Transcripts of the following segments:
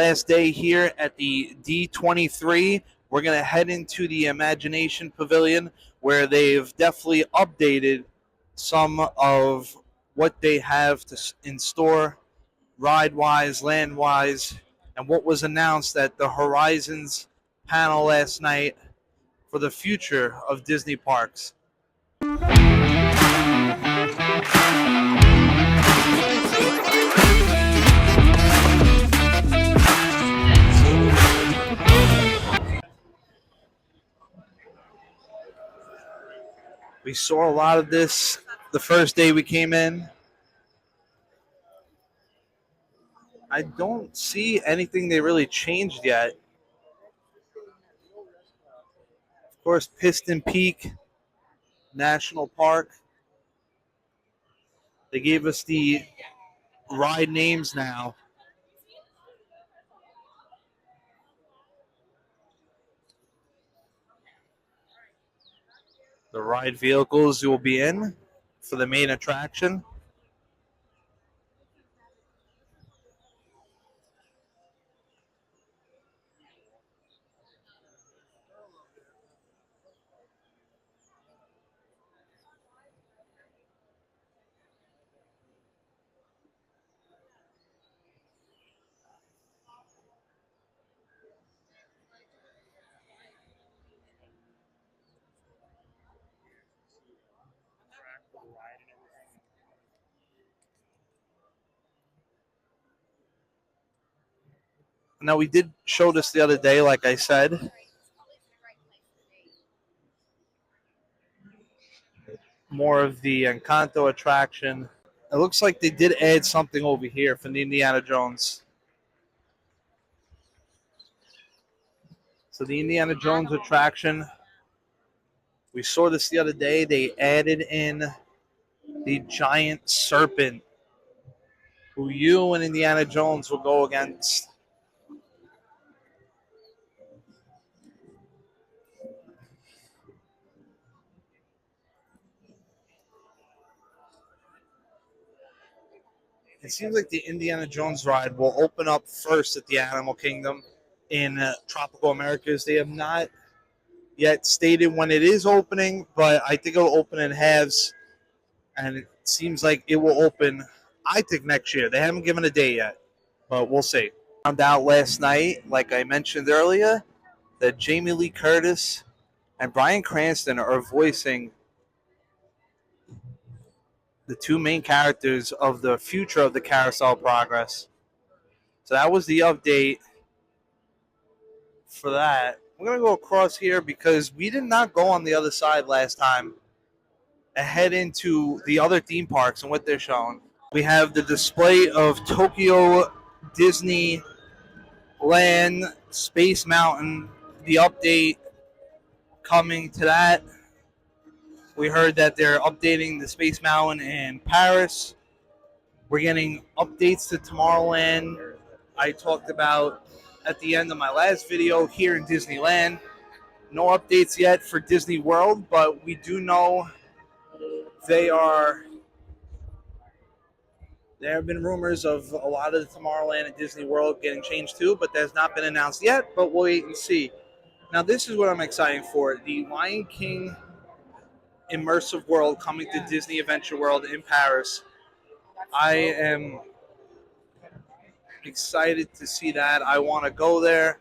last day here at the D23. We're going to head into the Imagination Pavilion, where they've definitely updated some of what they have in store, ride-wise, land-wise, and what was announced at the Horizons panel last night for the future of Disney parks. We saw a lot of this the first day we came in. I don't see anything they really changed yet. Of course, Piston Peak National Park. They gave us the ride names now. The ride vehicles you will be in for the main attraction. Now, we did show this the other day, like I said. More of the Encanto attraction. It looks like they did add something over here from the Indiana Jones. So the Indiana Jones attraction, we saw this the other day. They added in the giant serpent who you and Indiana Jones will go against. It seems like the Indiana Jones ride will open up first at the Animal Kingdom in Tropical Americas. They have not yet stated when it is opening, but I think it will open in halves, and it seems like it will open, I think, next year. They haven't given a date yet, but we'll see. Found out last night, like I mentioned earlier, that Jamie Lee Curtis and Bryan Cranston are voicing the two main characters of the future of the Carousel Progress. So that was the update for that. We're going to go across here because we did not go on the other side last time and head into the other theme parks and what they're showing. We have the display of Tokyo Disney Land, Space Mountain, the update coming to that. We heard that they're updating the Space Mountain in Paris. We're getting updates to Tomorrowland. I talked about at the end of my last video here in Disneyland. No updates yet for Disney World, but we do know there have been rumors of a lot of the Tomorrowland and Disney World getting changed too, but that's not been announced yet, but we'll wait and see. Now, this is what I'm excited for. The Lion King immersive world coming to Disney Adventure World in Paris. I am excited to see that. I want to go there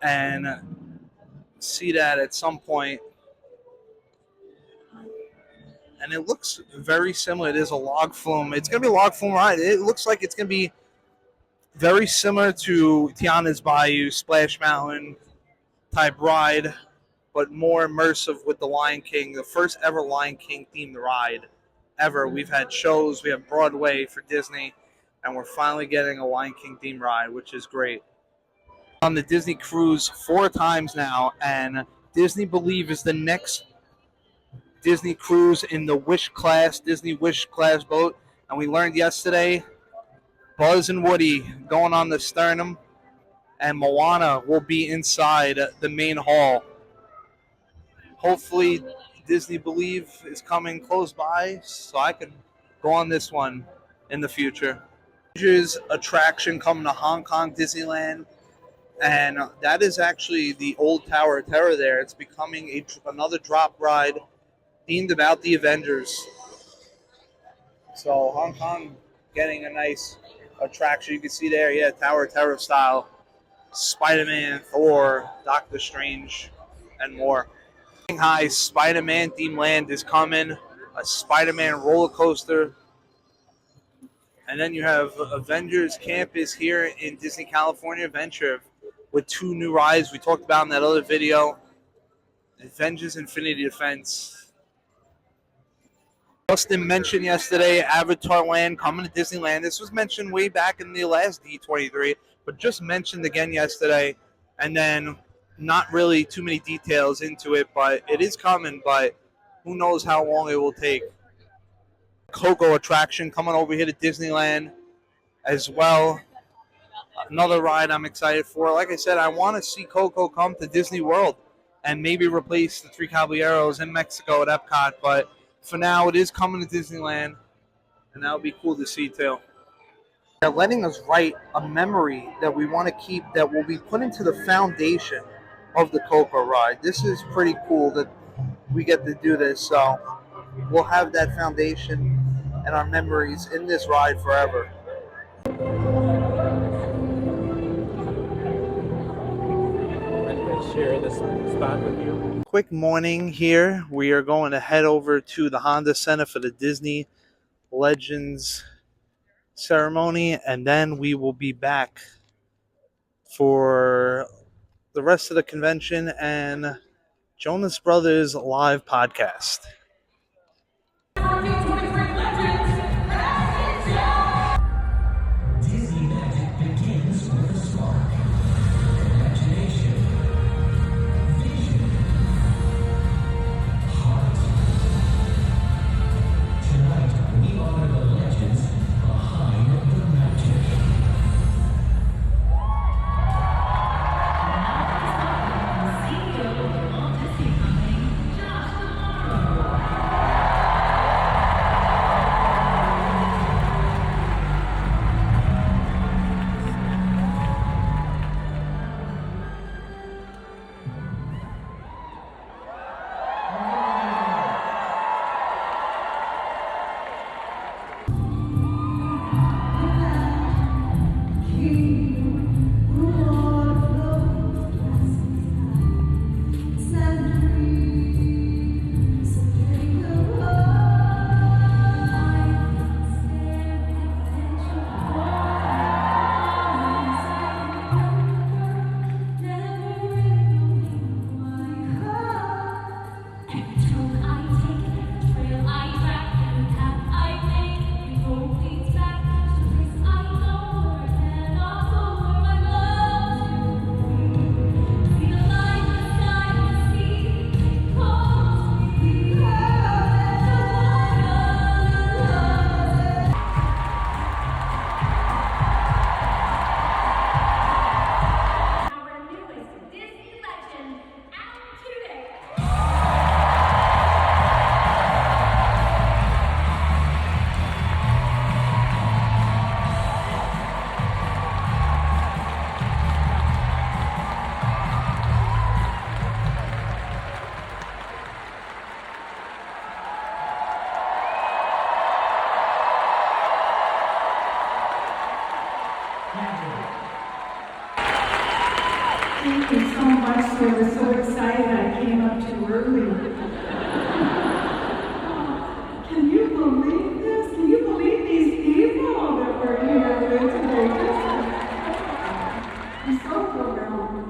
and see that at some point. And it looks very similar. It is a log flume. It's going to be a log flume ride. It looks like it's going to be very similar to Tiana's Bayou, Splash Mountain type ride, but more immersive with the Lion King, the first ever Lion King themed ride ever. We've had shows, we have Broadway for Disney, and we're finally getting a Lion King themed ride, which is great. On the Disney cruise 4 times now, and Disney Believe is the next Disney cruise in the Wish class, Disney Wish class boat. And we learned yesterday, Buzz and Woody going on the sternum, and Moana will be inside the main hall. Hopefully, Disney Believe is coming close by so I can go on this one in the future. Avengers attraction coming to Hong Kong Disneyland, and that is actually the old Tower of Terror there. It's becoming another drop ride themed about the Avengers. So Hong Kong getting a nice attraction. You can see there, yeah, Tower of Terror style. Spider-Man, Thor, Doctor Strange, and more. Shanghai Spider-Man themed land is coming. A Spider-Man roller coaster. And then you have Avengers Campus here in Disney California Adventure with 2 new rides we talked about in that other video. Avengers Infinity Defense. Justin mentioned yesterday Avatar Land coming to Disneyland. This was mentioned way back in the last D23, but just mentioned again yesterday. And then not really too many details into it, but it is coming, but who knows how long it will take. Coco attraction coming over here to Disneyland as well. Another ride I'm excited for. Like I said, I want to see Coco come to Disney World and maybe replace the Three Caballeros in Mexico at Epcot. But for now, it is coming to Disneyland, and that would be cool to see too. They're letting us write a memory that we want to keep that will be put into the foundation of the Coco ride. This is pretty cool that we get to do this. So we'll have that foundation and our memories in this ride forever. Share this spot with you. Quick morning here. We are going to head over to the Honda Center for the Disney Legends ceremony, and then we will be back for the rest of the convention and Jonas Brothers live podcast. Disney magic begins with a spark. Imagination, vision, heart. Tonight, we honor the legends behind the magic. CEO of Walt Disney Company, Josh Thank you so much. We were so excited I came up too early. Can you believe this? Can you believe these people that were here with today? I'm so overwhelmed.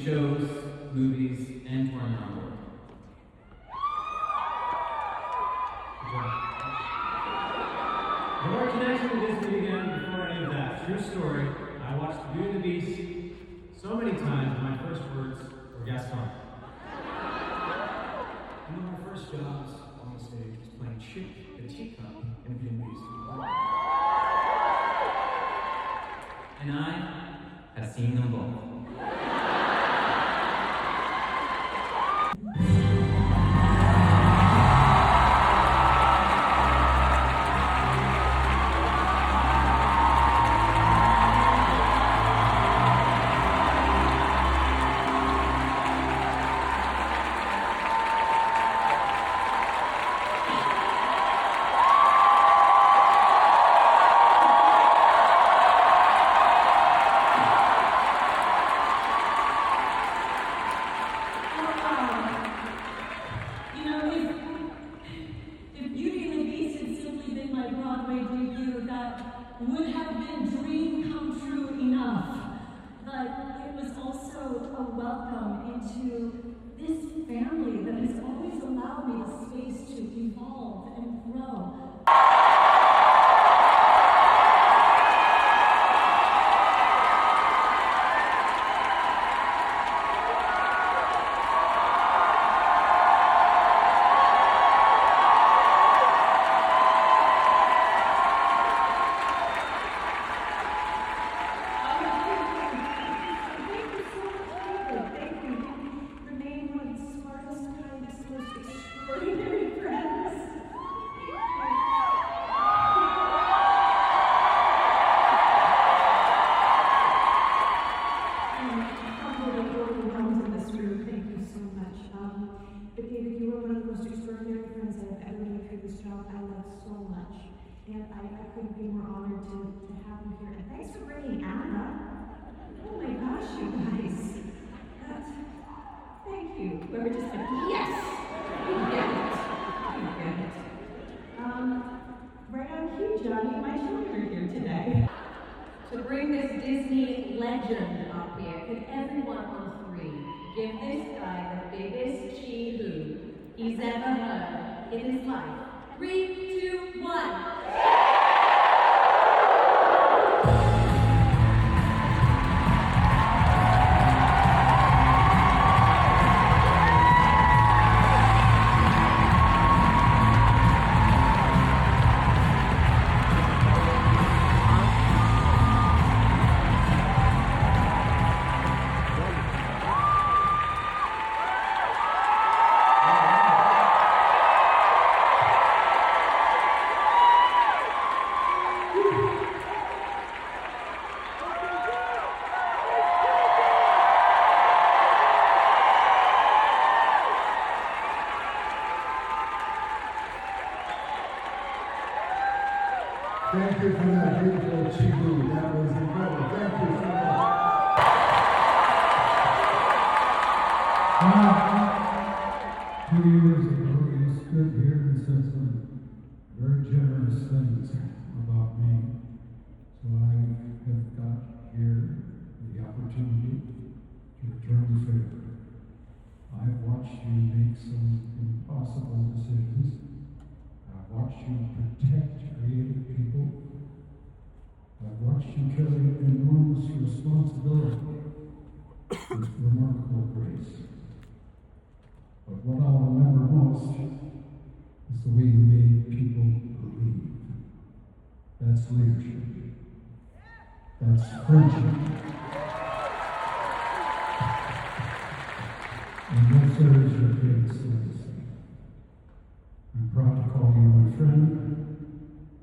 shows, movies, and touring around the world. Your connection to Disney began before any of that. True story. I watched Beauty and the Beast so many times, my first words were Gaston. One of my first jobs on the stage was playing Chick, the teacup, in Beauty and the Beast. And I have seen them both. Would have been dream come true enough, but it was also a welcome into this family that has always allowed me the space to evolve and grow. And I couldn't be more honored to have you here. And thanks for bringing Anna. Oh my gosh, you guys. Thank you. We were just like, yes! We get it. We get it. Right on cue, Johnny. My children are here today. To bring this Disney legend up here, could everyone on three give this guy the biggest chee-hoo he's ever heard in his life? 3, 2, 1. Thank you for that beautiful chee-hoo. That was incredible. Thank you so much. 2 years ago, you stood here and said some very generous things about me. So I have got here the opportunity to return the favor. I've watched you make some impossible decisions. I've watched you protect creative people. I've watched you carry enormous responsibility with remarkable grace. But what I'll remember most is the way you made people believe. That's leadership. That's friendship. And that serves your greatest legacy. I'm proud to call you my friend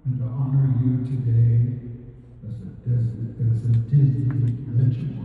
and to honor you today as a Disney legend.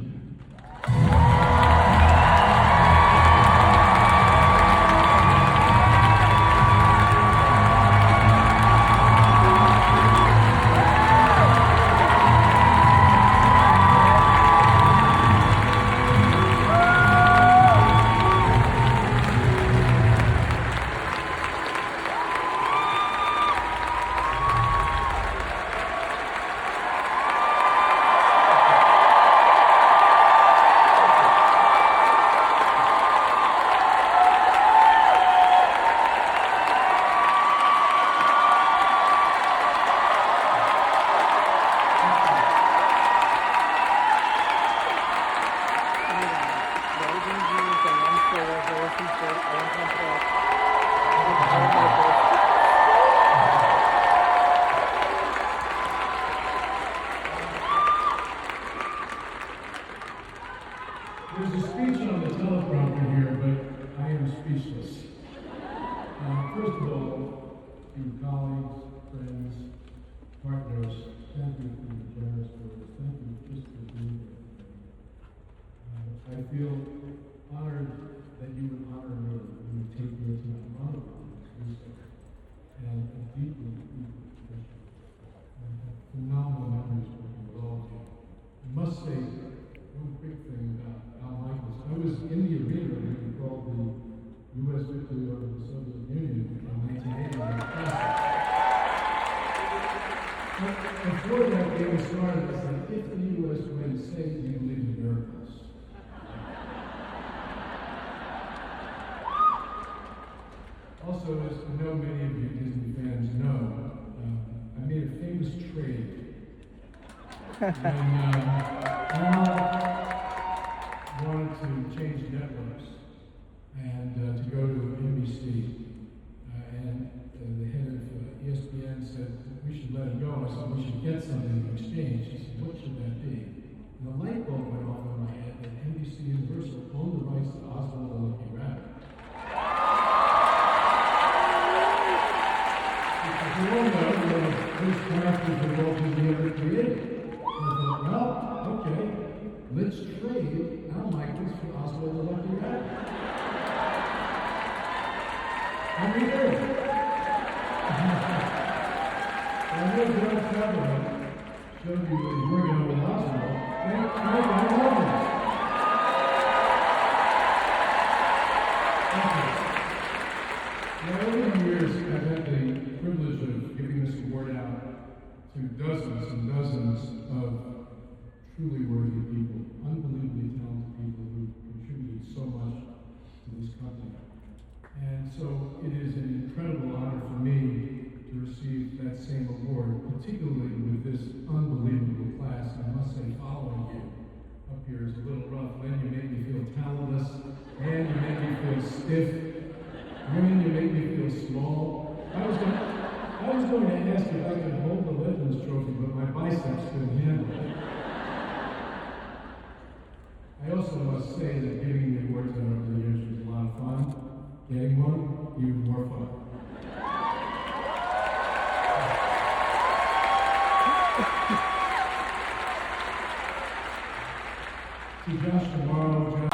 partners, thank you for your generous words. Thank you just for being here today. I feel honored that you would honor me, and you would take your time, honor me, to do so. And I deeply, deeply appreciate it. I have phenomenal memories working with all of you. I must say one quick thing about Al Michaels. I was in the arena when he called the U.S. victory over the Soviet Union in 1980. Before that game started, I said, if the U.S. wins, say, do you believe in miracles? Also, as I know many of you Disney fans know, I made a famous trade. When Al wanted to change networks and to go to NBC, and the head of ESPN said, we should let him go. I said, we should get something in exchange. He said, what should that be? And the light bulb went off in my head that NBC Universal owned the rights to Oswald the Lucky Rabbit. Because we all know those characters that Walt Disney ever created. And I thought, well, okay, let's trade Al Michaels for Oswald the Lucky Rabbit. And we did. I know John Favreau showed you what he's working on with Oswald. Thank you, I love this. Thank you. Now, over the years, I've had the privilege of giving this award out to dozens and dozens of truly worthy people, unbelievably talented people who contributed so much to this company. And so it is an incredible honor for me to receive that same award, particularly with this unbelievable class. I must say, following you up here is a little rough. Then you make me feel talentless, and you make me feel stiff. Women, you make me feel small. I was going to ask if I could hold the Legends trophy, but my biceps couldn't handle it. I also must say that giving the awards out over the years was a lot of fun. Getting one, even more fun. See Josh tomorrow.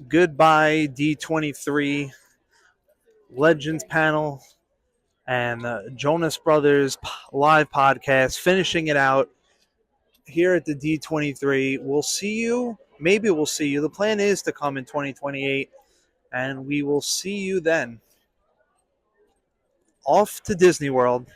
Goodbye, D23 Legends panel and Jonas Brothers live podcast, finishing it out here at the D23. We'll see you. Maybe we'll see you. The plan is to come in 2028, and we will see you then. Off to Disney World.